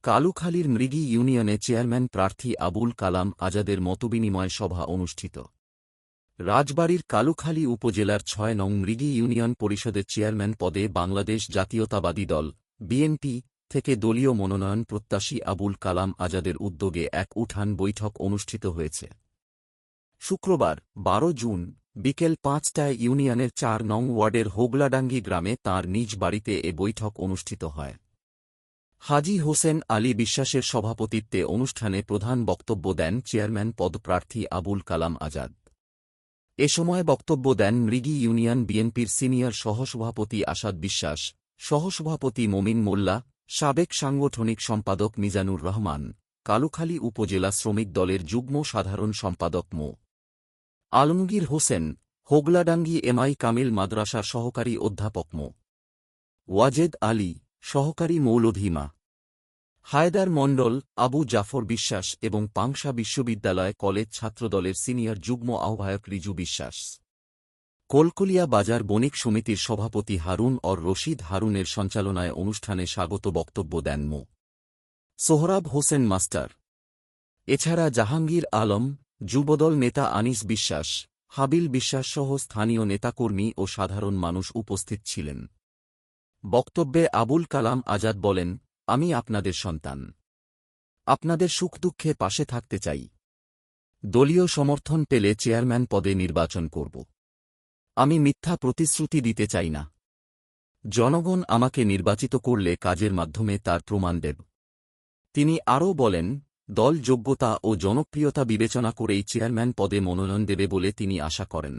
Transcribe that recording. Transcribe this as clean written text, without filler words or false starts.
কালুখালীর মৃগী ইউনিয়নে চেয়ারম্যান প্রার্থী আবুল কালাম আজাদের মতবিনিময় সভা অনুষ্ঠিত। রাজবাড়ীর কালুখালী উপজেলার ৬ নং মৃগী ইউনিয়ন পরিষদের চেয়ারম্যান পদে বাংলাদেশ জাতীয়তাবাদী দল বিএনপি থেকে দলীয় মনোনয়ন প্রত্যাশী আবুল কালাম আজাদের উদ্যোগে এক উঠান বৈঠক অনুষ্ঠিত হয়েছে। শুক্রবার ১২ জুন বিকেল ৫টায় ইউনিয়নের ৪ নং ওয়ার্ডের হোগলাডাঙ্গি গ্রামে তাঁর নিজ বাড়িতে এ বৈঠক অনুষ্ঠিত হয়। হাজী হোসেন আলী বিশ্বাসের সভাপতিত্বে অনুষ্ঠানে প্রধান বক্তব্য দেন চেয়ারম্যান পদপ্রার্থী আবুল কালাম আজাদ। এ সময় বক্তব্য দেন মৃগী ইউনিয়ন বিএনপির সিনিয়র সহসভাপতি আসাদ বিশ্বাস, সহসভাপতি মমিন মোল্লা, সাবেক সাংগঠনিক সম্পাদক মিজানুর রহমান, কালুখালী উপজেলা শ্রমিক দলের যুগ্ম সাধারণ সম্পাদক মো. আলমগীর হোসেন, হোগলাডাঙ্গি এমআই কামিল মাদ্রাসার সহকারী অধ্যাপক মো. ওয়াজেদ আলী, সহকারী মৌলভী মা. হায়দার মণ্ডল, আবু জাফর বিশ্বাস এবং পাংশা বিশ্ববিদ্যালয় কলেজ ছাত্রদলের সিনিয়র যুগ্ম আহ্বায়ক রিজু বিশ্বাস। কলকলিয়া বাজার বণিক সমিতির সভাপতি হারুন অর রশিদ হারুনের সঞ্চালনায় অনুষ্ঠানে স্বাগত বক্তব্য দেন মো. সোহরাব হোসেন মাস্টার। এছাড়া জাহাঙ্গীর আলম, যুবদল নেতা আনিস বিশ্বাস, হাবিল বিশ্বাসসহ স্থানীয় নেতাকর্মী ও সাধারণ মানুষ উপস্থিত ছিলেন। বক্তব্যে আবুল কালাম আজাদ বলেন, আমি আপনাদের সন্তান। আপনাদের সুখ দুঃখে পাশে থাকতে চাই। দলীয় সমর্থন পেলে চেয়ারম্যান পদে নির্বাচন করব। আমি মিথ্যা প্রতিশ্রুতি দিতে চাই না। জনগণ আমাকে নির্বাচিত করলে কাজের মাধ্যমে তার প্রমাণ দেব। তিনি আরও বলেন, দল যোগ্যতা ও জনপ্রিয়তা বিবেচনা করেই চেয়ারম্যান পদে মনোনয়ন দেবে বলে তিনি আশা করেন।